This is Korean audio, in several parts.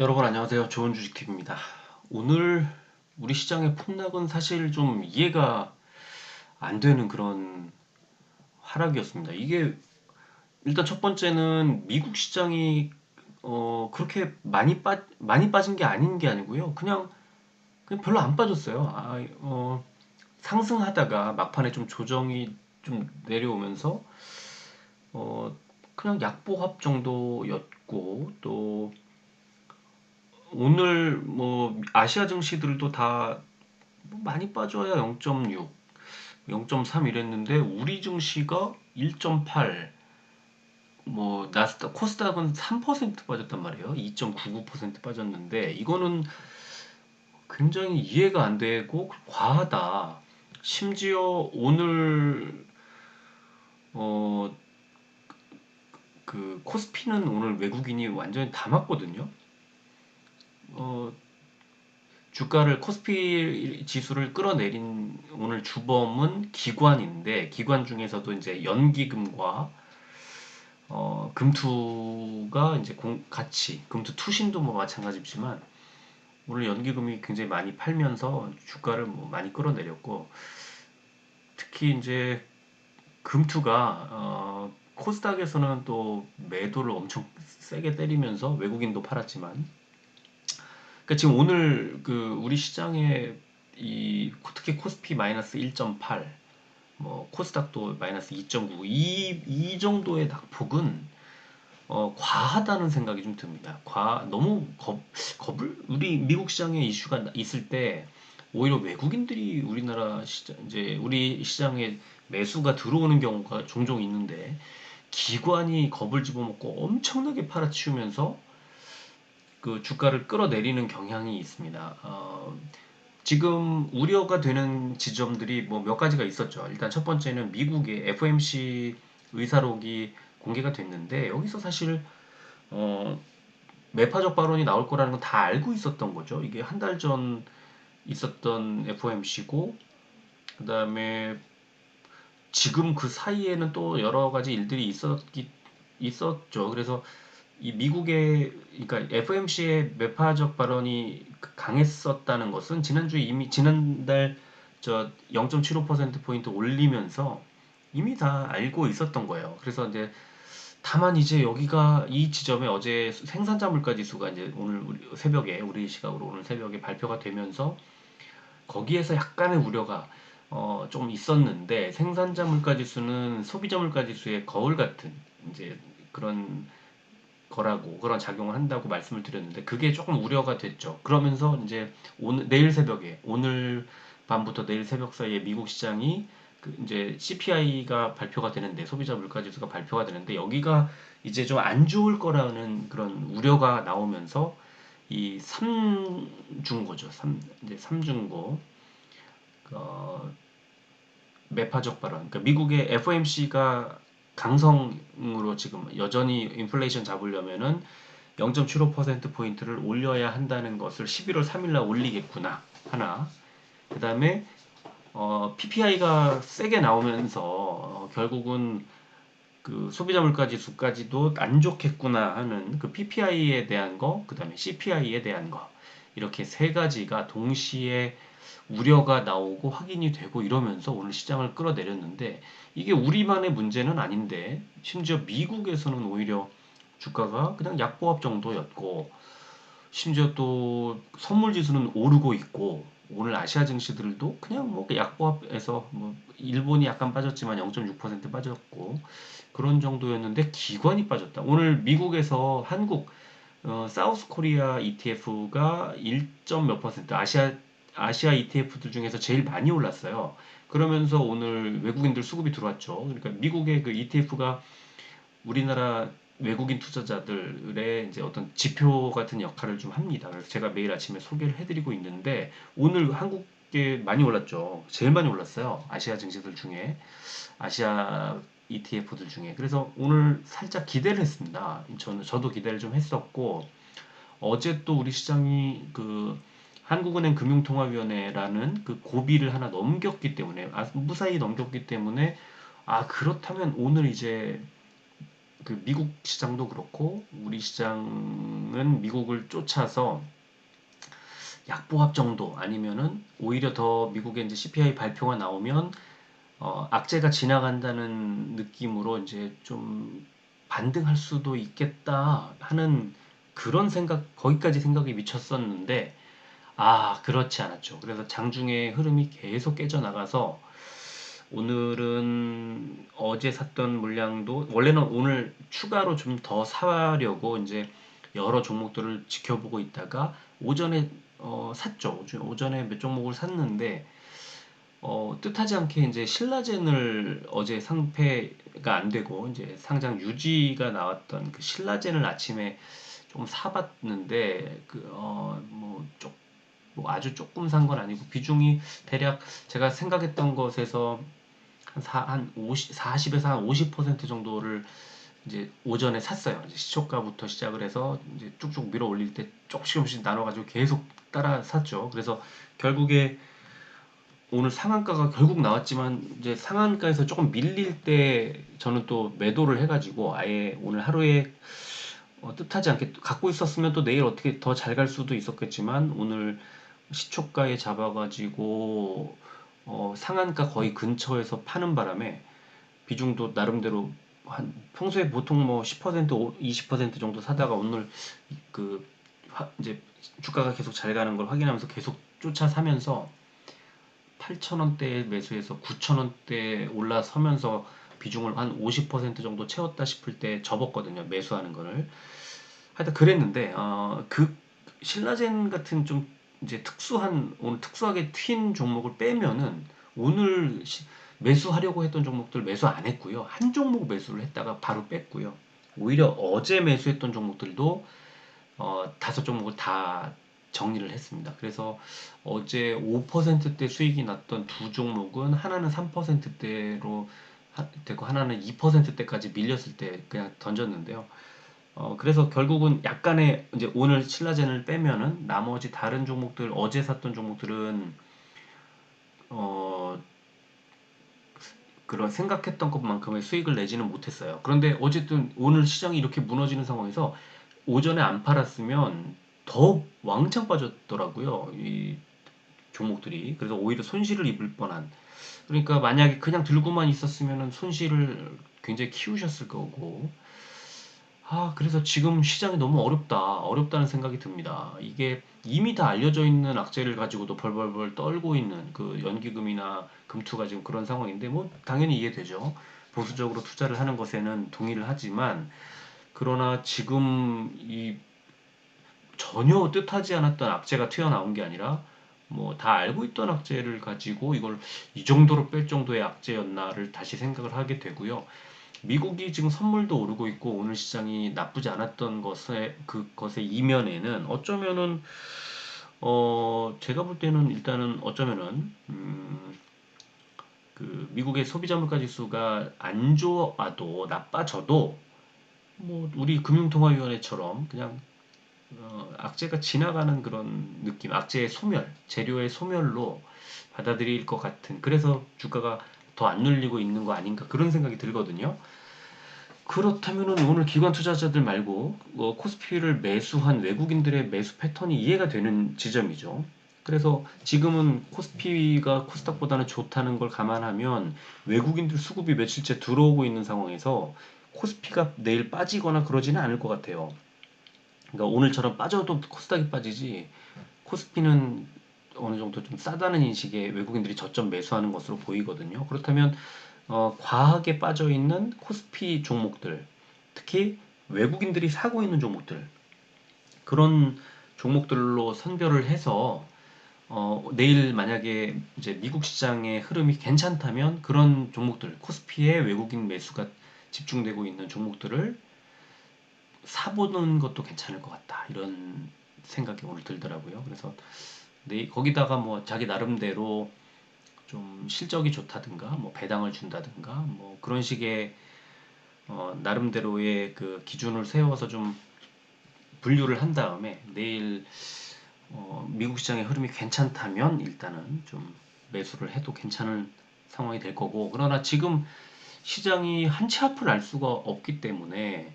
여러분 안녕하세요. 좋은 주식TV입니다. 오늘 우리 시장의 폭락은 사실 좀 이해가 안 되는 그런 하락이었습니다. 이게 일단 첫 번째는 미국 시장이 그렇게 많이 빠진 게 아닌 게 아니고요. 그냥 별로 안 빠졌어요. 상승하다가 막판에 좀 조정이 좀 내려오면서 어, 그냥 약보합 정도였고, 또 오늘 뭐 아시아 증시들도 다 많이 빠져야 0.6, 0.3 이랬는데 우리 증시가 1.8, 뭐 나스닥, 코스닥은 3% 빠졌단 말이에요. 2.99% 빠졌는데 이거는 굉장히 이해가 안 되고 과하다. 심지어 오늘 어 그 코스피는 오늘 외국인이 완전히 다 맞거든요. 어 주가를 코스피 지수를 끌어내린 오늘 주범은 기관인데 기관 중에서도 이제 연기금과 금투가 이제 같이 금투 투신도 뭐 마찬가지지만 오늘 연기금이 굉장히 많이 팔면서 주가를 뭐 많이 끌어내렸고 특히 이제 금투가 코스닥에서는 또 매도를 엄청 세게 때리면서 외국인도 팔았지만 그러니까 지금 오늘 그 우리 시장에 이 특히 코스피 마이너스 1.8, 뭐 코스닥도 마이너스 2.9, 이 정도의 낙폭은 과하다는 생각이 좀 듭니다. 너무 겁을 우리 미국 시장에 이슈가 있을 때 오히려 외국인들이 우리나라 시장 이제 우리 시장에 매수가 들어오는 경우가 종종 있는데 기관이 겁을 집어먹고 엄청나게 팔아치우면서 그 주가를 끌어내리는 경향이 있습니다. 지금 우려가 되는 지점들이 뭐 몇 가지가 있었죠. 일단 첫 번째는 미국의 FOMC 의사록이 공개가 됐는데 여기서 사실 어, 매파적 발언이 나올 거라는 건 다 알고 있었던 거죠. 이게 한 달 전 있었던 FOMC고 그다음에 지금 그 사이에는 또 여러 가지 일들이 있었죠. 그래서 이 미국의 그러니까 FOMC의 매파적 발언이 강했었다는 것은 지난주에 이미 지난달 저 0.75% 포인트 올리면서 이미 다 알고 있었던 거예요. 그래서 이제 다만 이제 여기가 이 지점에 어제 생산자 물가 지수가 이제 오늘 새벽에 우리 시각으로 오늘 새벽에 발표가 되면서 거기에서 약간의 우려가 좀 있었는데 생산자 물가 지수는 소비자 물가 지수의 거울 같은 이제 그런 거라고 그런 작용을 한다고 말씀을 드렸는데 그게 조금 우려가 됐죠. 그러면서 이제 내일 새벽에 오늘 밤부터 내일 새벽 사이에 미국 시장이 그 이제 CPI가 발표가 되는데 소비자 물가 지수가 발표가 되는데 여기가 이제 좀 안 좋을 거라는 그런 우려가 나오면서 이 삼중고죠. 이제 삼중고 어, 매파적 발언. 그러니까 미국의 FOMC가 강성으로 지금 여전히 인플레이션 잡으려면은 0.75%포인트를 올려야 한다는 것을 11월 3일 날 올리겠구나. 하나. 그 다음에 PPI가 세게 나오면서 결국은 그 소비자 물가 지수까지도 안 좋겠구나 하는 그 PPI에 대한 거, 그 다음에 CPI에 대한 거. 이렇게 세 가지가 동시에 우려가 나오고 확인이 되고 이러면서 오늘 시장을 끌어내렸는데 이게 우리만의 문제는 아닌데 심지어 미국에서는 오히려 주가가 그냥 약보합 정도였고 심지어 또 선물 지수는 오르고 있고 오늘 아시아 증시들도 그냥 뭐 약보합에서 뭐 일본이 약간 빠졌지만 0.6% 빠졌고 그런 정도였는데 기관이 빠졌다. 오늘 미국에서 한국 사우스 코리아 ETF가 1점 몇 퍼센트 아시아 ETF들 중에서 제일 많이 올랐어요. 그러면서 오늘 외국인들 수급이 들어왔죠. 그러니까 미국의 그 ETF가 우리나라 외국인 투자자들의 이제 어떤 지표 같은 역할을 좀 합니다. 그래서 제가 매일 아침에 소개를 해드리고 있는데 오늘 한국에 많이 올랐죠. 제일 많이 올랐어요. 아시아 증시들 중에 아시아 ETF들 중에. 그래서 오늘 살짝 기대를 했습니다. 저도 기대를 좀 했었고 어제 또 우리 시장이 그 한국은행 금융통화위원회라는 그 고비를 하나 넘겼기 때문에 무사히 넘겼기 때문에 그렇다면 오늘 이제 그 미국 시장도 그렇고 우리 시장 시장은 미국을 쫓아서 약보합 정도 아니면은 오히려 더 미국의 이제 CPI 발표가 나오면 악재가 지나간다는 느낌으로 이제 좀 반등할 수도 있겠다 하는 그런 생각, 거기까지 생각이 미쳤었는데, 그렇지 않았죠. 그래서 장중에 흐름이 계속 깨져나가서 오늘은 어제 샀던 물량도 원래는 오늘 추가로 좀 더 사려고 이제 여러 종목들을 지켜보고 있다가 오전에 샀죠. 오전에 몇 종목을 샀는데 뜻하지 않게 이제 신라젠을 어제 상패가 안 되고 이제 상장 유지가 나왔던 그 신라젠을 아침에 좀 사봤는데 뭐 아주 조금 산 건 아니고 비중이 대략 제가 생각했던 것에서 한 50, 40에서 한 50% 정도를 이제 오전에 샀어요. 이제 시초가부터 시작을 해서 이제 쭉쭉 밀어 올릴 때 조금씩 나눠가지고 계속 따라 샀죠. 그래서 결국에 오늘 상한가가 결국 나왔지만 이제 상한가에서 조금 밀릴 때 저는 또 매도를 해가지고 아예 오늘 하루에 뜻하지 않게 갖고 있었으면 또 내일 어떻게 더 잘 갈 수도 있었겠지만 오늘 시초가에 잡아가지고 상한가 거의 근처에서 파는 바람에 비중도 나름대로 한 평소에 보통 뭐 10% 20% 정도 사다가 오늘 그 이제 주가가 계속 잘 가는 걸 확인하면서 계속 쫓아 사면서 8,000원대에 매수해서 9,000원대에 올라서면서 비중을 한 50% 정도 채웠다 싶을 때 접었거든요. 매수하는 거를. 하여튼 그랬는데 그 신라젠 같은 좀 이제 오늘 특수하게 튄 종목을 빼면은 오늘 매수하려고 했던 종목들 매수 안 했고요. 한 종목 매수를 했다가 바로 뺐고요. 오히려 어제 매수했던 종목들도 다섯 종목을 다 정리를 했습니다. 그래서 어제 5%대 수익이 났던 두 종목은 하나는 3%대로 되고 하나는 2%대까지 밀렸을 때 그냥 던졌는데요. 그래서 결국은 약간의 이제 오늘 신라젠을 빼면은 나머지 다른 종목들 어제 샀던 종목들은 어 그런 생각했던 것만큼의 수익을 내지는 못했어요. 그런데 어쨌든 오늘 시장이 이렇게 무너지는 상황에서 오전에 안 팔았으면 더 왕창 빠졌더라고요. 이 종목들이. 그래서 오히려 손실을 입을 뻔한. 그러니까 만약에 그냥 들고만 있었으면 손실을 굉장히 키우셨을 거고. 그래서 지금 시장이 너무 어렵다는 생각이 듭니다. 이게 이미 다 알려져 있는 악재를 가지고도 벌벌벌 떨고 있는 그 연기금이나 금투가 지금 그런 상황인데, 뭐, 당연히 이해되죠. 보수적으로 투자를 하는 것에는 동의를 하지만, 그러나 지금 이 전혀 뜻하지 않았던 악재가 튀어나온 게 아니라, 뭐, 다 알고 있던 악재를 가지고 이걸 이 정도로 뺄 정도의 악재였나를 다시 생각을 하게 되고요. 미국이 지금 선물도 오르고 있고 오늘 시장이 나쁘지 않았던 그것의 이면에는 어쩌면은 제가 볼 때는 일단은 어쩌면은 그 미국의 소비자 물가 지수가 안 좋아도 나빠져도 뭐 우리 금융통화위원회처럼 그냥 악재가 지나가는 그런 느낌, 악재의 소멸, 재료의 소멸로 받아들일 것 같은, 그래서 주가가 더 안 눌리고 있는 거 아닌가 그런 생각이 들거든요. 그렇다면은 오늘 기관 투자자들 말고 코스피를 매수한 외국인들의 매수 패턴이 이해가 되는 지점이죠. 그래서 지금은 코스피가 코스닥보다는 좋다는 걸 감안하면 외국인들 수급이 며칠째 들어오고 있는 상황에서 코스피가 내일 빠지거나 그러지는 않을 것 같아요. 그러니까 오늘처럼 빠져도 코스닥이 빠지지 코스피는 어느 정도 좀 싸다는 인식의 외국인들이 저점 매수하는 것으로 보이거든요. 그렇다면 과하게 빠져 있는 코스피 종목들, 특히 외국인들이 사고 있는 종목들, 그런 종목들로 선별을 해서 내일 만약에 이제 미국 시장의 흐름이 괜찮다면 그런 종목들, 코스피에 외국인 매수가 집중되고 있는 종목들을 사보는 것도 괜찮을 것 같다. 이런 생각이 오늘 들더라고요. 그래서 거기다가 뭐 자기 나름대로 좀 실적이 좋다든가 뭐 배당을 준다든가 뭐 그런 식의 나름대로의 그 기준을 세워서 좀 분류를 한 다음에 내일 미국 시장의 흐름이 괜찮다면 일단은 좀 매수를 해도 괜찮은 상황이 될 거고, 그러나 지금 시장이 한치 앞을 알 수가 없기 때문에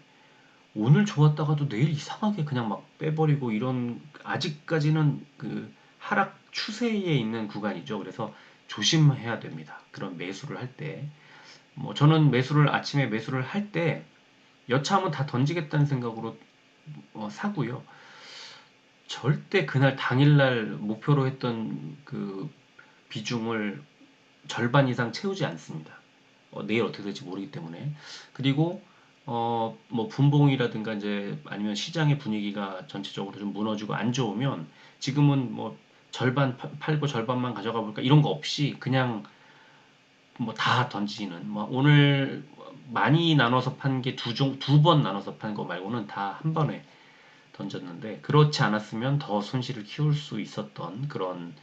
오늘 좋았다가도 내일 이상하게 그냥 막 빼버리고 이런 아직까지는 그 하락 추세에 있는 구간이죠. 그래서 조심해야 됩니다. 그런 매수를 할 때. 뭐 저는 매수를 아침에 매수를 할 때 여차하면 다 던지겠다는 생각으로 사고요. 절대 그날 당일날 목표로 했던 그 비중을 절반 이상 채우지 않습니다. 내일 어떻게 될지 모르기 때문에. 그리고 뭐 분봉이라든가 이제 아니면 시장의 분위기가 전체적으로 좀 무너지고 안 좋으면 지금은 뭐 절반 팔고 절반만 가져가 볼까 이런 거 없이 그냥 뭐 다 던지는 뭐 오늘 많이 나눠서 판 게 두 번 나눠서 판 거 말고는 다 한 번에 던졌는데 그렇지 않았으면 더 손실을 키울 수 있었던 그런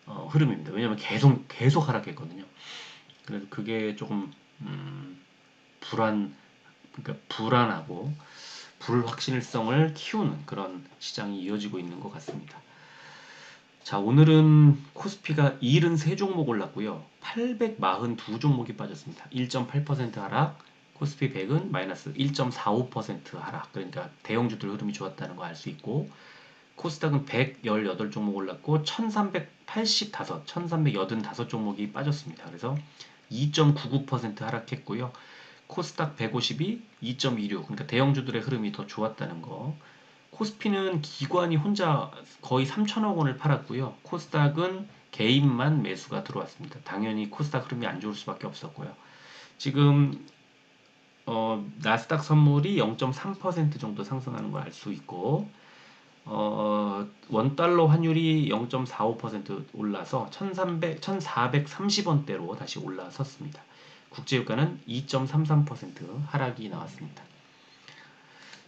흐름입니다. 왜냐하면 계속 하락했거든요. 그래서 그게 조금 음, 불안 그러니까 불안하고 불확실성을 키우는 그런 시장이 이어지고 있는 것 같습니다. 자, 오늘은 코스피가 73종목 올랐고요. 842 종목이 빠졌습니다. 1.8% 하락, 코스피 100은 마이너스 1.45% 하락. 그러니까 대형주들 흐름이 좋았다는 거 알 수 있고, 코스닥은 118종목 올랐고 1385종목이 빠졌습니다. 그래서 2.99% 하락했고요. 코스닥 150이 2.26, 그러니까 대형주들의 흐름이 더 좋았다는 거. 코스피는 기관이 혼자 거의 3천억 원을 팔았고요. 코스닥은 개인만 매수가 들어왔습니다. 당연히 코스닥 흐름이 안 좋을 수밖에 없었고요. 지금 나스닥 선물이 0.3% 정도 상승하는 걸 알 수 있고 원달러 환율이 0.45% 올라서 1,430원대로 다시 올라섰습니다. 국제유가는 2.33% 하락이 나왔습니다.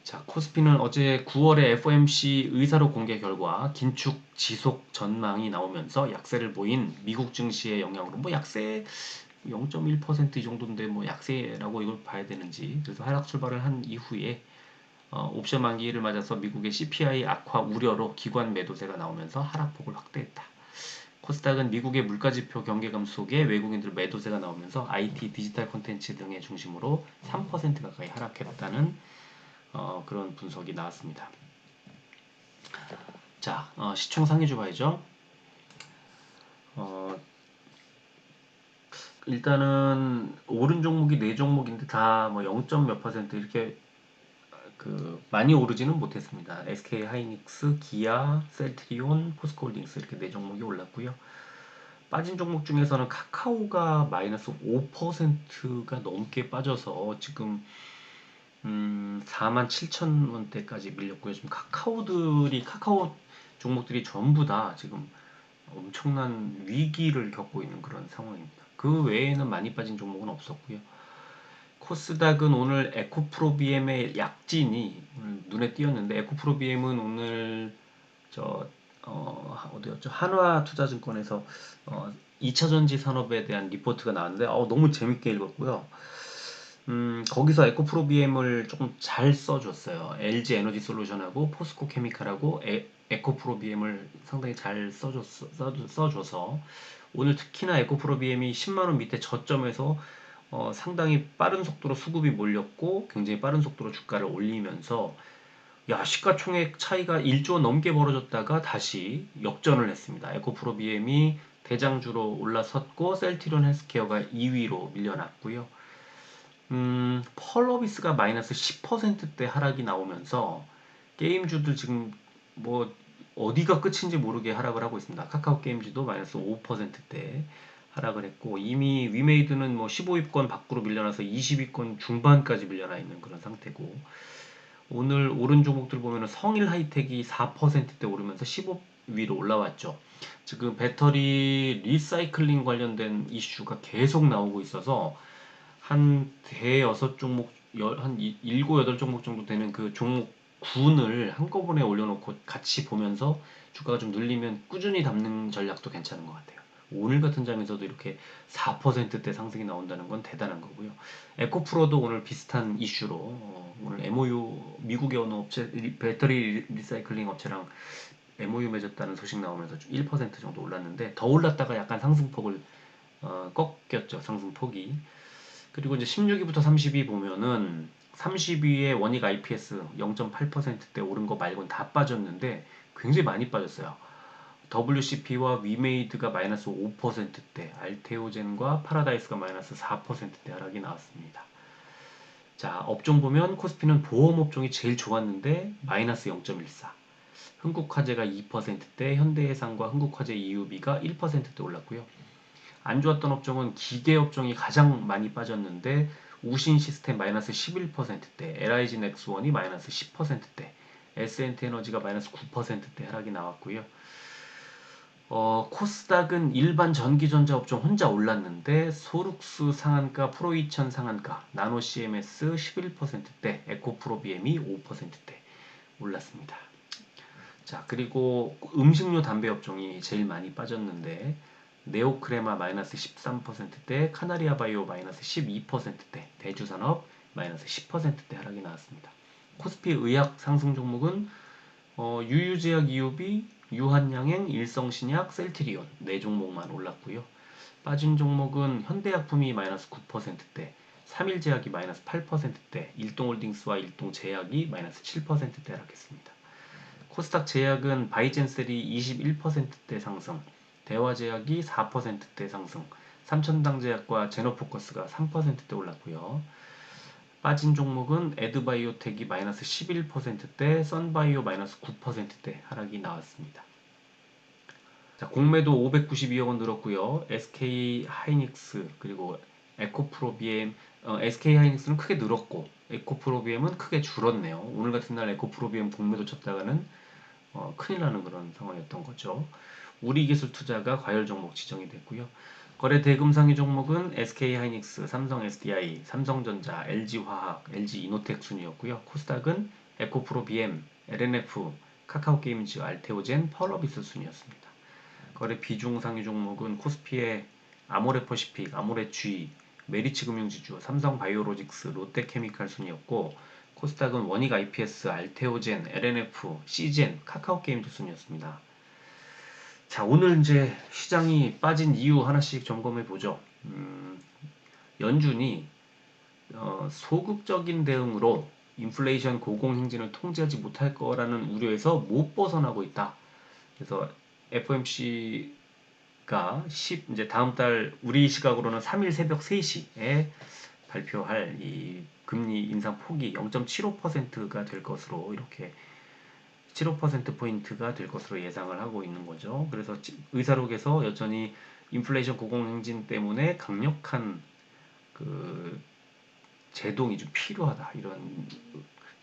자, 코스피는 어제 9월에 FOMC 의사록 공개 결과 긴축 지속 전망이 나오면서 약세를 보인 미국 증시의 영향으로 뭐 약세 0.1%이 정도인데 뭐 약세라고 이걸 봐야 되는지 그래서 하락 출발을 한 이후에 옵션 만기를 맞아서 미국의 CPI 악화 우려로 기관 매도세가 나오면서 하락폭을 확대했다. 코스닥은 미국의 물가지표 경계 감소 속에 외국인들 매도세가 나오면서 IT, 디지털 콘텐츠 등의 중심으로 3% 가까이 하락했다는 그런 분석이 나왔습니다. 자, 시총 상위주 봐야죠. 일단은 오른 종목이 4종목인데 다 뭐 0. 몇 퍼센트 이렇게 그 많이 오르지는 못했습니다. SK 하이닉스, 기아, 셀트리온, 포스코홀딩스 이렇게 4종목이 올랐고요. 빠진 종목 중에서는 카카오가 마이너스 5%가 넘게 빠져서 지금 47,000원대까지 밀렸고요. 지금 카카오 종목들이 전부 다 지금 엄청난 위기를 겪고 있는 그런 상황입니다. 그 외에는 많이 빠진 종목은 없었고요. 코스닥은 오늘 에코프로비엠의 약진이 눈에 띄었는데 에코프로비엠은 오늘 어디였죠? 한화투자증권에서 2차전지 산업에 대한 리포트가 나왔는데 너무 재밌게 읽었고요. 거기서 에코프로비엠을 조금 잘 써줬어요. LG 에너지 솔루션하고 포스코 케미칼하고 에코프로비엠을 상당히 잘 써줘서 오늘 특히나 에코프로비엠이 10만원 밑에 저점에서 상당히 빠른 속도로 수급이 몰렸고 굉장히 빠른 속도로 주가를 올리면서 야 시가총액 차이가 1조 넘게 벌어졌다가 다시 역전을 했습니다. 에코프로비엠이 대장주로 올라섰고 셀트리온 헬스케어가 2위로 밀려났고요. 펄어비스가 마이너스 10%대 하락이 나오면서 게임주들 지금 뭐 어디가 끝인지 모르게 하락을 하고 있습니다. 카카오 게임즈도 마이너스 5%대 하락을 했고 이미 위메이드는 뭐 15위권 밖으로 밀려나서 20위권 중반까지 밀려나 있는 그런 상태고 오늘 오른 종목들 보면은 성일 하이텍이 4%대 오르면서 15위로 올라왔죠. 지금 배터리 리사이클링 관련된 이슈가 계속 나오고 있어서 한 대여섯 종목, 한 일곱 여덟 종목 정도 되는 그 종목 군을 한꺼번에 올려놓고 같이 보면서 주가가 좀 눌리면 꾸준히 담는 전략도 괜찮은 것 같아요. 오늘 같은 장에서도 이렇게 4%대 상승이 나온다는 건 대단한 거고요. 에코프로도 오늘 비슷한 이슈로 오늘 MOU 미국의 어느 업체 배터리 리사이클링 업체랑 MOU 맺었다는 소식 나오면서 좀 1% 정도 올랐는데 더 올랐다가 약간 상승폭을 꺾였죠. 상승폭이. 그리고 이제 16위부터 30위 보면은 30위에 원익 IPS 0.8%대 오른 거 말고는 다 빠졌는데 굉장히 많이 빠졌어요. WCP와 위메이드가 마이너스 5%대, 알테오젠과 파라다이스가 마이너스 4%대 하락이 나왔습니다. 자, 업종 보면 코스피는 보험 업종이 제일 좋았는데 마이너스 0.14, 흥국화재가 2%대, 현대해상과 흥국화재 EUB가 1%대 올랐고요. 안 좋았던 업종은 기계 업종이 가장 많이 빠졌는데 우신 시스템 마이너스 11%대, LIG 넥스원이 마이너스 10%대, S&T에너지가 마이너스 9%대 하락이 나왔고요. 코스닥은 일반 전기전자 업종 혼자 올랐는데 소룩스 상한가, 프로이천 상한가, 나노 CMS 11%대, 에코프로비엠이 5%대 올랐습니다. 자, 그리고 음식료 담배 업종이 제일 많이 빠졌는데 네오크레마 마이너스 13%대, 카나리아 바이오 마이너스 12%대, 대주산업 마이너스 10%대 하락이 나왔습니다. 코스피 의학 상승 종목은 유유제약 이오비, 유한양행, 일성신약, 셀트리온 4종목만 올랐고요. 빠진 종목은 현대약품이 마이너스 9%대, 삼일제약이 마이너스 8%대, 일동홀딩스와 일동제약이 마이너스 7%대 하락했습니다. 코스닥 제약은 바이젠셀이 21%대 상승, 대화제약이 4%대 상승, 삼천당제약과 제노포커스가 3%대 올랐고요. 빠진 종목은 에드바이오텍이 마이너스 11%대, 썬바이오 마이너스 9%대 하락이 나왔습니다. 자, 공매도 592억 원 늘었고요. SK 하이닉스 그리고 에코프로비엠, SK 하이닉스는 크게 늘었고 에코프로비엠은 크게 줄었네요. 오늘 같은 날 에코프로비엠 공매도 쳤다가는 큰일 나는 그런 상황이었던 거죠. 우리기술투자가 과열 종목 지정이 됐고요. 거래 대금 상위 종목은 SK 하이닉스, 삼성 SDI, 삼성전자, LG화학, LG이노텍 순이었고요. 코스닥은 에코프로 BM, LNF, 카카오게임즈, 알테오젠, 펄어비스 순이었습니다. 거래 비중 상위 종목은 코스피의 아모레퍼시픽, 아모레G, 메리츠금융지주, 삼성바이오로직스, 롯데케미칼 순이었고 코스닥은 원익 IPS, 알테오젠, LNF, C젠, 카카오게임즈 순이었습니다. 자, 오늘 이제 시장이 빠진 이유 하나씩 점검해 보죠. 연준이 소극적인 대응으로 인플레이션 고공행진을 통제하지 못할 거라는 우려에서 못 벗어나고 있다. 그래서 FOMC가 이제 다음 달 우리 시각으로는 3일 새벽 3시에 발표할 이 금리 인상 폭이 0.75%가 될 것으로 이렇게 75%포인트가 될 것으로 예상을 하고 있는 거죠. 그래서 의사록에서 여전히 인플레이션 고공행진 때문에 강력한 그 제동이 좀 필요하다. 이런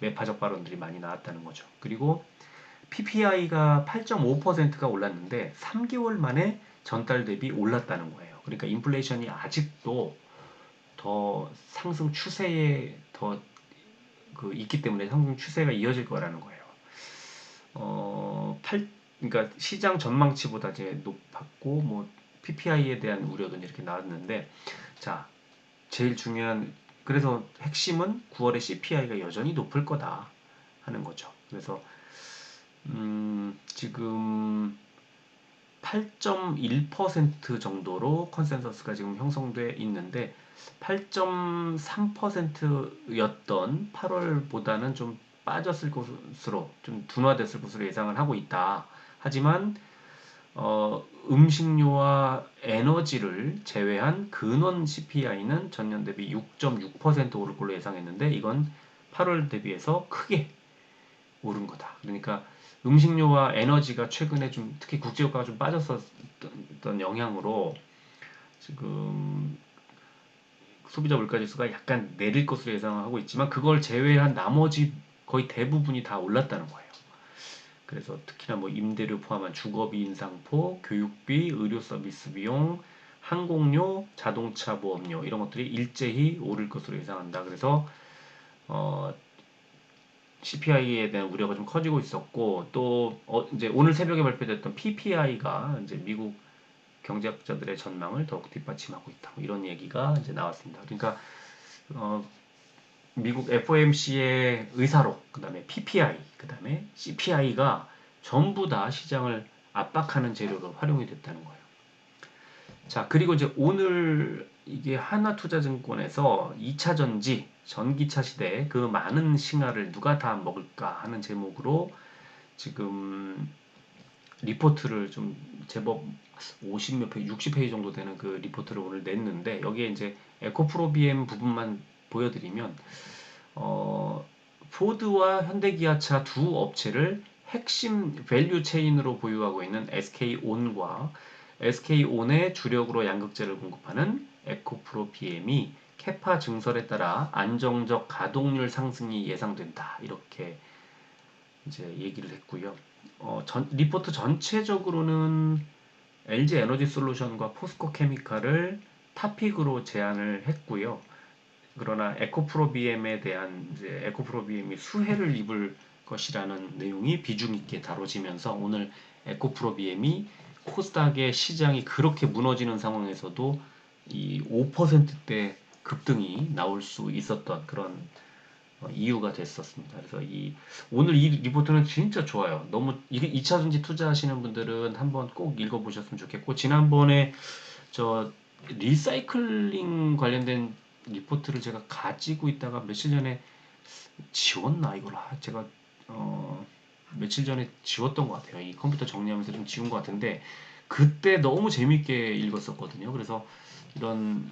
매파적 발언들이 많이 나왔다는 거죠. 그리고 PPI가 8.5%가 올랐는데 3개월 만에 전달 대비 올랐다는 거예요. 그러니까 인플레이션이 아직도 더 상승 추세에 더 있기 때문에 상승 추세가 이어질 거라는 거예요. 그러니까 시장 전망치보다 이제 높았고 뭐 PPI에 대한 우려도 이렇게 나왔는데 자, 제일 중요한 그래서 핵심은 9월에 CPI가 여전히 높을 거다 하는 거죠. 그래서 지금 8.1% 정도로 컨센서스가 지금 형성돼 있는데 8.3%였던 8월보다는 좀 빠졌을 것으로 좀 둔화됐을 것으로 예상을 하고 있다. 하지만 음식료와 에너지를 제외한 근원 CPI는 전년 대비 6.6% 오를 걸로 예상했는데 이건 8월 대비해서 크게 오른 거다. 그러니까 음식료와 에너지가 최근에 좀 특히 국제유가가 좀 빠졌었던 영향으로 지금 소비자 물가지수가 약간 내릴 것으로 예상하고 있지만 그걸 제외한 나머지 거의 대부분이 다 올랐다는 거예요. 그래서 특히나 뭐 임대료 포함한 주거비 인상폭, 교육비, 의료 서비스 비용, 항공료, 자동차 보험료 이런 것들이 일제히 오를 것으로 예상한다. 그래서 CPI에 대한 우려가 좀 커지고 있었고 또 이제 오늘 새벽에 발표됐던 PPI가 이제 미국 경제학자들의 전망을 더욱 뒷받침하고 있다. 뭐 이런 얘기가 이제 나왔습니다. 그러니까 미국 FOMC의 의사록, 그다음에 PPI, 그다음에 CPI가 전부 다 시장을 압박하는 재료로 활용이 됐다는 거예요. 자, 그리고 이제 오늘 이게 하나투자증권에서 2차 전지, 전기차 시대 그 많은 싱하를 누가 다 먹을까 하는 제목으로 지금 리포트를 좀 제법 50몇 페이지, 60페이지 정도 되는 그 리포트를 오늘 냈는데 여기에 이제 에코프로 BM 부분만 보여드리면 어, 포드와 현대기아차 두 업체를 핵심 밸류 체인으로 보유하고 있는 SK온과 SK온의 주력으로 양극재를 공급하는 에코프로 BM이 캐파 증설에 따라 안정적 가동률 상승이 예상된다. 이렇게 이제 얘기를 했고요. 리포트 전체적으로는 LG 에너지 솔루션과 포스코 케미칼을 탑픽으로 제안을 했고요. 그러나 에코프로 BM에 대한 이제 에코프로 BM이 수혜를 입을 것이라는 내용이 비중 있게 다뤄지면서 오늘 에코프로 BM이 코스닥의 시장이 그렇게 무너지는 상황에서도 이 5%대 급등이 나올 수 있었던 그런 이유가 됐었습니다. 그래서 오늘 이 리포트는 진짜 좋아요. 너무 2차 전지 투자하시는 분들은 한번 꼭 읽어보셨으면 좋겠고 지난번에 저 리사이클링 관련된 리포트를 제가 가지고 있다가 며칠 전에 지웠나 이걸 제가 며칠 전에 지웠던 것 같아요. 이 컴퓨터 정리하면서 좀 지운 것 같은데 그때 너무 재밌게 읽었었거든요. 그래서 이런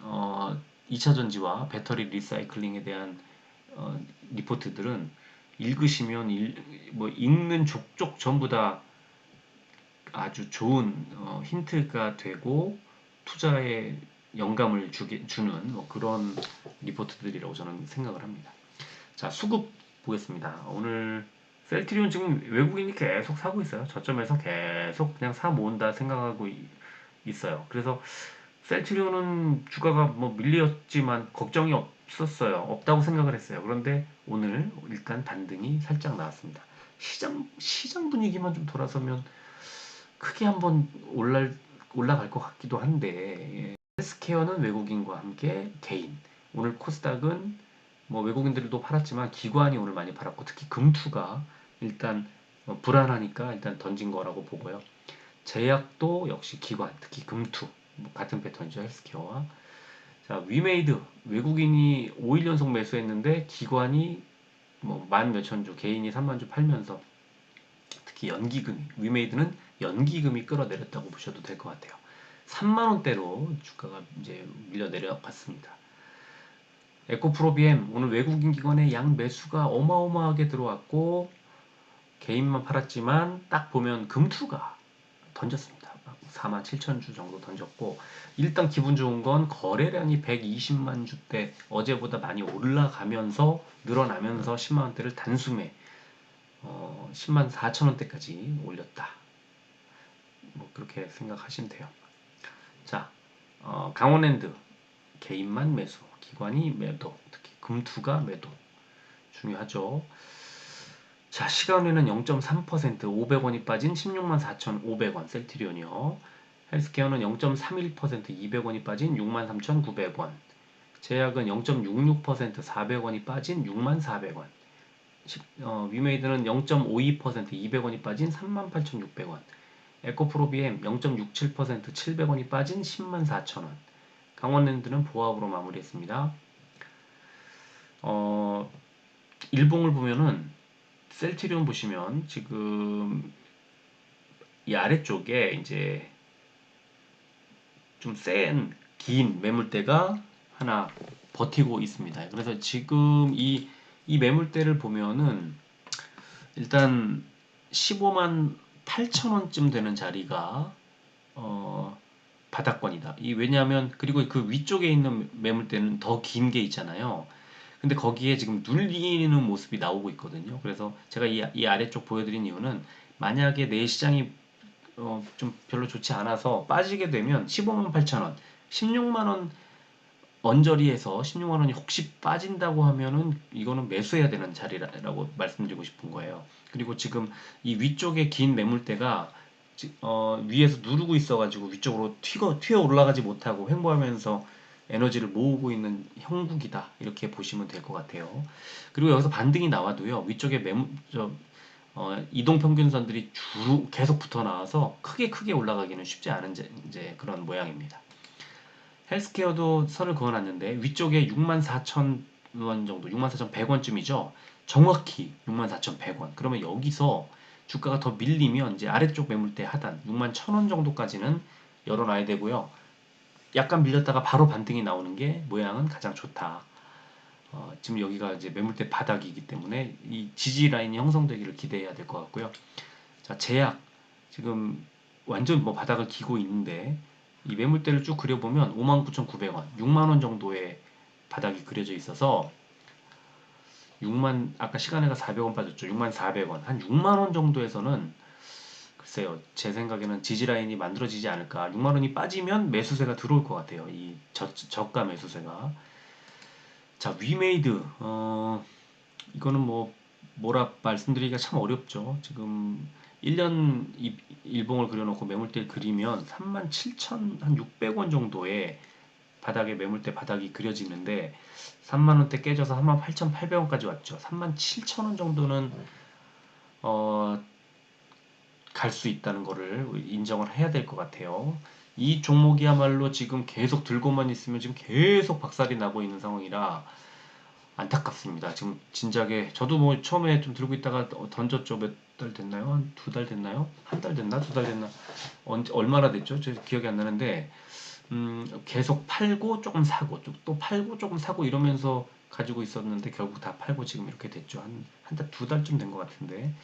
2차 전지와 배터리 리사이클링에 대한 리포트들은 읽으시면 뭐 읽는 족족 전부 다 아주 좋은 힌트가 되고 투자에 영감을 주는 뭐 그런 리포트들이라고 저는 생각을 합니다. 자, 수급 보겠습니다. 오늘 셀트리온 지금 외국인이 계속 사고 있어요. 저점에서 계속 그냥 사 모은다 생각하고 있어요. 그래서 셀트리온은 주가가 뭐 밀렸지만 걱정이 없었어요. 없다고 생각을 했어요. 그런데 오늘 일단 반등이 살짝 나왔습니다. 시장 분위기만 좀 돌아서면 크게 한번 올라갈 것 같기도 한데 헬스케어는 외국인과 함께 개인. 오늘 코스닥은 뭐 외국인들도 팔았지만 기관이 오늘 많이 팔았고 특히 금투가 일단 불안하니까 일단 던진 거라고 보고요. 제약도 역시 기관, 특히 금투 뭐 같은 패턴이죠. 헬스케어와. 자, 위메이드 외국인이 5일 연속 매수했는데 기관이 뭐 만 몇천 주, 개인이 3만 주 팔면서 특히 연기금이 위메이드는 연기금이 끌어내렸다고 보셔도 될 것 같아요. 3만 원대로 주가가 이제 밀려 내려갔습니다. 에코프로비엠 오늘 외국인 기관의 양 매수가 어마어마하게 들어왔고 개인만 팔았지만 딱 보면 금투가 던졌습니다. 4만 7천 주 정도 던졌고 일단 기분 좋은 건 거래량이 120만 주대 어제보다 많이 올라가면서 늘어나면서 10만 원대를 단숨에 10만 4천 원대까지 올렸다. 뭐 그렇게 생각하시면 돼요. 자, 강원랜드 개인만 매수, 기관이 매도, 특히 금투가 매도 중요하죠. 자, 시간에는 0.3% 500원이 빠진 16만 4,500원 셀트리온이요. 헬스케어는 0.31% 200원이 빠진 6만 3,900원. 제약은 0.66% 400원이 빠진 6만 400원. 위메이드는 0.52% 200원이 빠진 3만 8,600원. 에코프로비엠 0.67% 700원이 빠진 10만 4천원. 강원랜드는 보합으로 마무리했습니다. 일봉을 보면은 셀트리온 보시면 지금 이 아래쪽에 이제 좀 센 긴 매물대가 하나 버티고 있습니다. 그래서 지금 이 매물대를 보면은 일단 15만 8천 원쯤 되는 자리가 바닥권이다. 왜냐하면 그리고 그 위쪽에 있는 매물대는 더 긴 게 있잖아요. 근데 거기에 지금 눌리는 모습이 나오고 있거든요. 그래서 제가 이 아래쪽 보여드린 이유는 만약에 내 시장이 좀 별로 좋지 않아서 빠지게 되면 15만 8천 원, 16만 원 언저리에서 16만 원이 혹시 빠진다고 하면은 이거는 매수해야 되는 자리라고 말씀드리고 싶은 거예요. 그리고 지금 이 위쪽에 긴 매물대가 위에서 누르고 있어가지고 위쪽으로 튀어 올라가지 못하고 횡보하면서 에너지를 모으고 있는 형국이다 이렇게 보시면 될 것 같아요. 그리고 여기서 반등이 나와도요 위쪽에 이동평균선들이 계속 붙어 나와서 크게 올라가기는 쉽지 않은 이제 그런 모양입니다. 헬스케어도 선을 그어놨는데 위쪽에 64,000원 정도, 64,100원쯤이죠. 정확히 64,100원. 그러면 여기서 주가가 더 밀리면 이제 아래쪽 매물대 하단 61,000원 정도까지는 열어놔야 되고요. 약간 밀렸다가 바로 반등이 나오는 게 모양은 가장 좋다. 지금 여기가 이제 매물대 바닥이기 때문에 이 지지 라인이 형성되기를 기대해야 될 것 같고요. 자, 제약 지금 완전 뭐 바닥을 기고 있는데 이 매물대를 쭉 그려보면 59,900원, 6만원 정도의 바닥이 그려져 있어서 6만 아까 시간에가 400원 빠졌죠. 6400원 한 6만원 정도에서는 글쎄요, 제 생각에는 지지 라인이 만들어지지 않을까. 6만원이 빠지면 매수세가 들어올 것 같아요. 이 저가 매수세가. 자, 위메이드 이거는 뭐라 말씀드리기가 참 어렵죠. 지금 1년 일봉을 그려놓고 매물대를 그리면 37,600원 정도의 바닥에 매물대 바닥이 그려지는데 3만원대 깨져서 38,800원까지 왔죠. 37,000원 정도는 갈 수 있다는 거를 인정을 해야 될 것 같아요. 이 종목이야말로 지금 계속 들고만 있으면 지금 계속 박살이 나고 있는 상황이라 안타깝습니다. 지금 진작에 저도 뭐 처음에 좀 들고 있다가 던졌죠. 몇 달 됐나요? 한 2달 됐나요? 한 달 됐나? 2달 됐나? 얼마나 됐죠? 저 기억이 안 나는데 계속 팔고 조금 사고 또 팔고 조금 사고 이러면서 가지고 있었는데 결국 다 팔고 지금 이렇게 됐죠. 한 달, 2달쯤 된 것 같은데.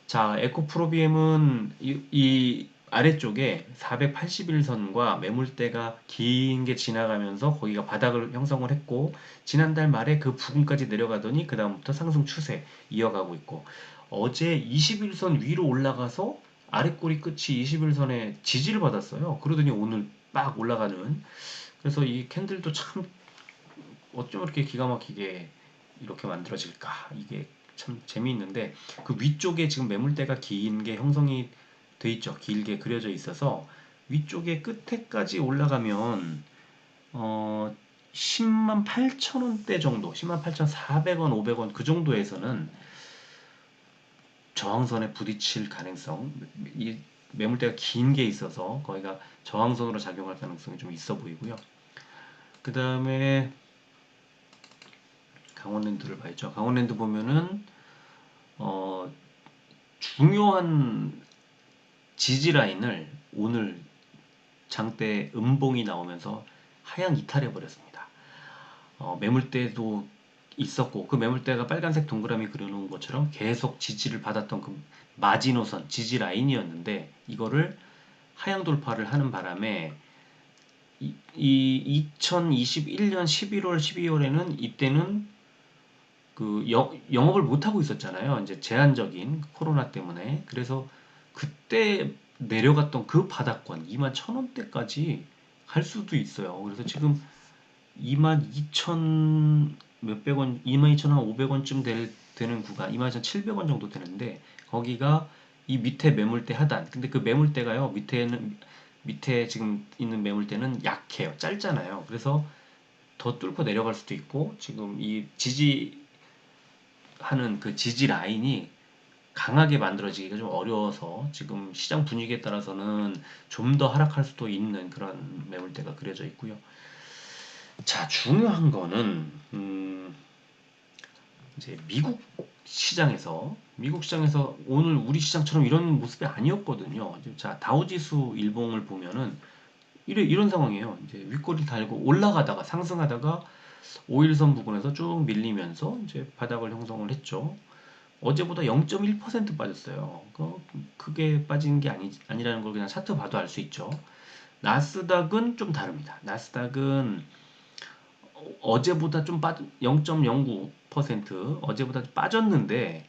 자, 에코프로비엠은 이 아래쪽에 481선과 매물대가 긴 게 지나가면서 거기가 바닥을 형성을 했고 지난달 말에 그 부근까지 내려가더니 그 다음부터 상승 추세 이어가고 있고 어제 21선 위로 올라가서 아래 꼬리 끝이 21선에 지지를 받았어요. 그러더니 오늘 막 올라가는 그래서 이 캔들도 참 어쩜 이렇게 기가 막히게 이렇게 만들어질까 이게 참 재미있는데 그 위쪽에 지금 매물대가 긴 게 형성이 돼 있죠. 길게 그려져 있어서 위쪽에 끝에까지 올라가면 10만 8천 원대 정도 10만 8,400원 500원 그 정도에서는 저항선에 부딪힐 가능성 이 매물대가 긴 게 있어서 거기가 저항선으로 작용할 가능성이 좀 있어 보이고요. 그 다음에 강원랜드를 봐야죠. 강원랜드 보면은 중요한 지지 라인을 오늘 장대 음봉이 나오면서 하향 이탈해 버렸습니다. 매물대도 있었고 그 매물대가 빨간색 동그라미 그려놓은 것처럼 계속 지지를 받았던 그 마지노선 지지 라인이었는데 이거를 하향 돌파를 하는 바람에 이 2021년 11월 12월에는 이때는 그 영업을 못 하고 있었잖아요. 이제 제한적인 코로나 때문에. 그래서 그때 내려갔던 그 바닥권 21,000원대까지 갈 수도 있어요. 그래서 지금 22,000 몇백 원, 22,500원쯤 되는 구간, 22,700원 정도 되는데 거기가 이 밑에 매물대 하단. 근데 그 매물대가요. 밑에 지금 있는 매물대는 약해요. 짧잖아요. 그래서 더 뚫고 내려갈 수도 있고 지금 이 지지하는 그 지지 라인이 강하게 만들어지기가 좀 어려워서 지금 시장 분위기에 따라서는 좀 더 하락할 수도 있는 그런 매물대가 그려져 있고요. 자, 중요한 거는 이제 미국 시장에서 오늘 우리 시장처럼 이런 모습이 아니었거든요. 자, 다우지수 일봉을 보면은 이런 상황이에요. 이제 윗꼬리 달고 올라가다가 상승하다가 5일선 부근에서 쭉 밀리면서 이제 바닥을 형성을 했죠. 어제보다 0.1% 빠졌어요. 그게 빠진 게 아니라는 걸 그냥 차트 봐도 알 수 있죠. 나스닥은 좀 다릅니다. 나스닥은 어제보다 좀 0.09% 어제보다 빠졌는데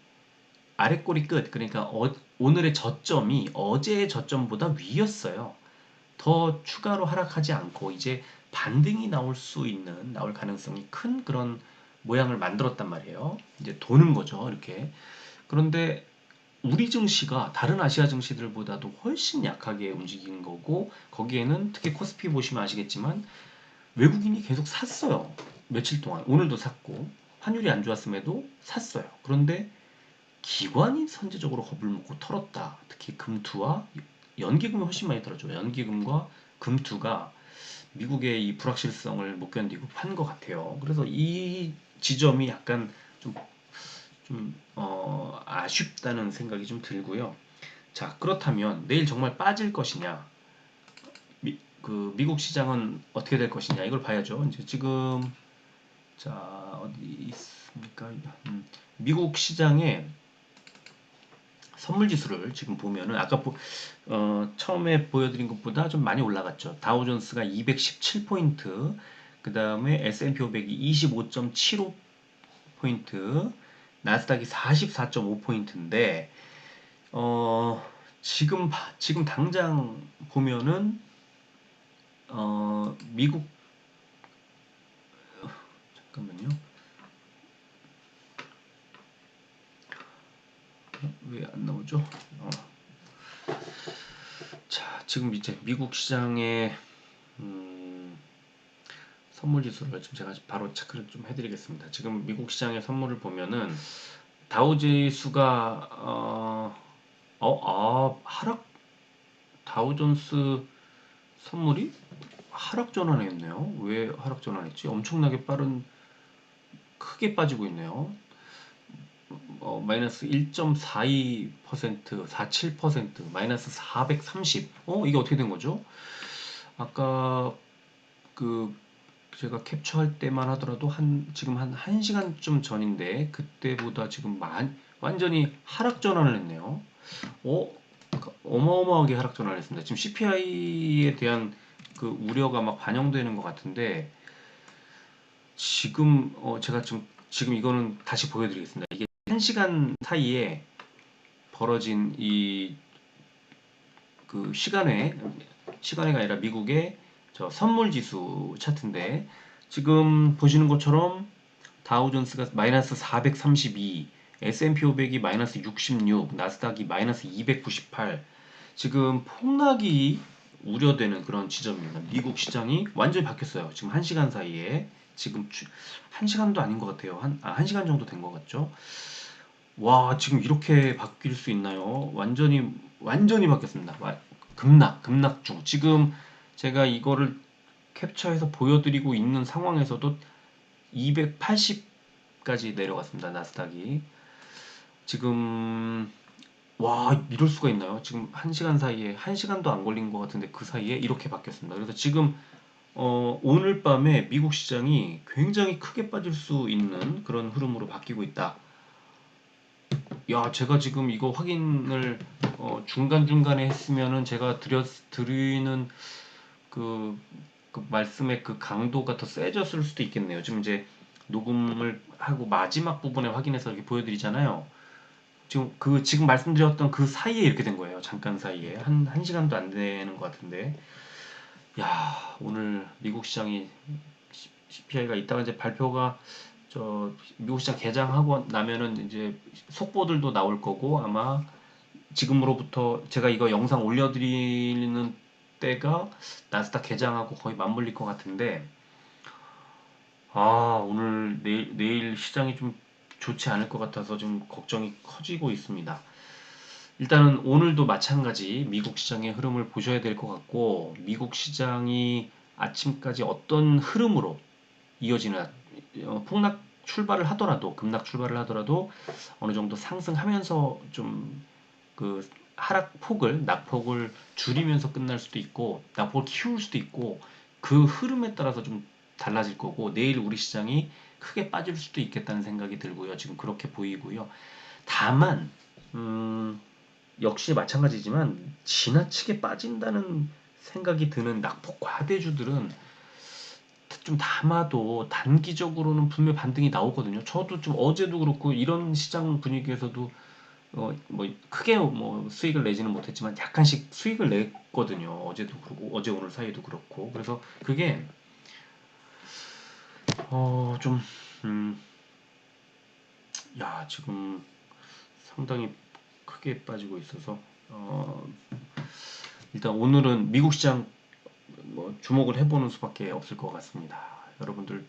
아래 꼬리 끝 그러니까 오늘의 저점이 어제의 저점보다 위였어요. 더 추가로 하락하지 않고 이제 반등이 나올 가능성이 큰 그런 모양을 만들었단 말이에요. 이제 도는 거죠, 이렇게. 그런데 우리 증시가 다른 아시아 증시들보다도 훨씬 약하게 움직이는 거고 거기에는 특히 코스피 보시면 아시겠지만 외국인이 계속 샀어요. 며칠 동안. 오늘도 샀고 환율이 안 좋았음에도 샀어요. 그런데 기관이 선제적으로 겁을 먹고 털었다. 특히 금투와 연기금이 훨씬 많이 털었죠. 연기금과 금투가 미국의 이 불확실성을 못 견디고 판 것 같아요. 그래서 이 지점이 약간 아쉽다는 생각이 좀 들고요. 자, 그렇다면 내일 정말 빠질 것이냐? 미국 시장은 어떻게 될 것이냐? 이걸 봐야죠. 이제 지금 자, 어디 있습니까? 미국 시장의 선물 지수를 지금 보면은 아까 처음에 보여드린 것보다 좀 많이 올라갔죠. 다우존스가 217포인트, 그 다음에 S&P 500이 25.75포인트, 나스닥이 44.5포인트인데 지금 당장 보면은 미국 잠깐만요. 왜 안 나오죠? 자, 지금 이제 미국 시장의 선물 지수를 지금 제가 바로 체크를 좀 해드리겠습니다. 지금 미국 시장의 선물을 보면은 다우 지수가 하락 다우존스 선물이 하락 전환했네요. 왜 하락 전환했지? 엄청나게 크게 빠지고 있네요. 마이너스 1.42%, 47%, 마이너스 430. 이게 어떻게 된 거죠? 아까 그 제가 캡처할 때만 하더라도 지금 한 1시간쯤 전인데 그때보다 지금 완전히 하락 전환을 했네요. 어마어마하게 하락 전환을 했습니다. 지금 CPI에 대한 그 우려가 막 반영되는 것 같은데 제가 지금 이거는 다시 보여드리겠습니다. 이게 1시간 사이에 벌어진 그 시간에가 아니라 미국의 선물 지수 차트인데 지금 보시는 것처럼 다우존스가 마이너스 432, S&P 500이 마이너스 66, 나스닥이 마이너스 298. 지금 폭락이 우려되는 그런 지점입니다. 미국 시장이 완전히 바뀌었어요. 지금 1시간 사이에 지금 1시간도 아닌 것 같아요. 1시간 정도 된 것 같죠? 와, 지금 이렇게 바뀔 수 있나요? 완전히 바뀌었습니다. 급락 중. 지금 제가 이거를 캡처해서 보여드리고 있는 상황에서도 280까지 내려갔습니다. 나스닥이. 지금, 와, 이럴 수가 있나요? 지금 1시간 사이에, 1시간도 안 걸린 것 같은데 그 사이에 이렇게 바뀌었습니다. 그래서 지금, 오늘 밤에 미국 시장이 굉장히 크게 빠질 수 있는 그런 흐름으로 바뀌고 있다. 야, 제가 지금 이거 확인을 중간중간에 했으면은 제가 드리는 그 말씀의 그 강도가 더 세졌을 수도 있겠네요. 지금 이제 녹음을 하고 마지막 부분에 확인해서 이렇게 보여드리잖아요. 지금 말씀드렸던 그 사이에 이렇게 된 거예요. 잠깐 사이에. 한 시간도 안 되는 것 같은데. 야, 오늘 미국 시장이 CPI가 이따가 이제 발표가 미국 시장 개장하고 나면은 이제 속보들도 나올 거고 아마 지금으로부터 제가 이거 영상 올려드리는 때가 나스닥 개장하고 거의 맞물릴 것 같은데 오늘 내일 시장이 좀 좋지 않을 것 같아서 좀 걱정이 커지고 있습니다. 일단은 오늘도 마찬가지 미국 시장의 흐름을 보셔야 될 것 같고 미국 시장이 아침까지 어떤 흐름으로 이어지나 폭락 출발을 하더라도 급락 출발을 하더라도 어느 정도 상승하면서 좀 그 낙폭을 줄이면서 끝날 수도 있고 낙폭을 키울 수도 있고 그 흐름에 따라서 좀 달라질 거고 내일 우리 시장이 크게 빠질 수도 있겠다는 생각이 들고요. 지금 그렇게 보이고요. 다만 역시 마찬가지지만 지나치게 빠진다는 생각이 드는 낙폭 과대주들은 좀 담아도 단기적으로는 분명 반등이 나오거든요. 저도 좀 어제도 그렇고 이런 시장 분위기에서도 뭐 크게 뭐 수익을 내지는 못했지만 약간씩 수익을 냈거든요. 어제도 그렇고 어제 오늘 사이도 그렇고 그래서 그게 좀 지금 상당히 크게 빠지고 있어서 일단 오늘은 미국 시장 주목을 해보는 수밖에 없을 것 같습니다. 여러분들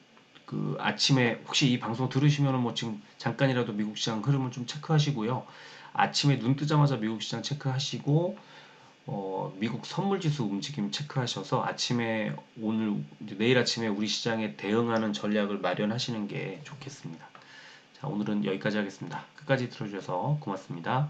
그 아침에 혹시 이 방송 들으시면은 뭐 지금 잠깐이라도 미국 시장 흐름을 좀 체크하시고요. 아침에 눈 뜨자마자 미국 시장 체크하시고 미국 선물지수 움직임 체크하셔서 아침에 내일 아침에 우리 시장에 대응하는 전략을 마련하시는 게 좋겠습니다. 자, 오늘은 여기까지 하겠습니다. 끝까지 들어주셔서 고맙습니다.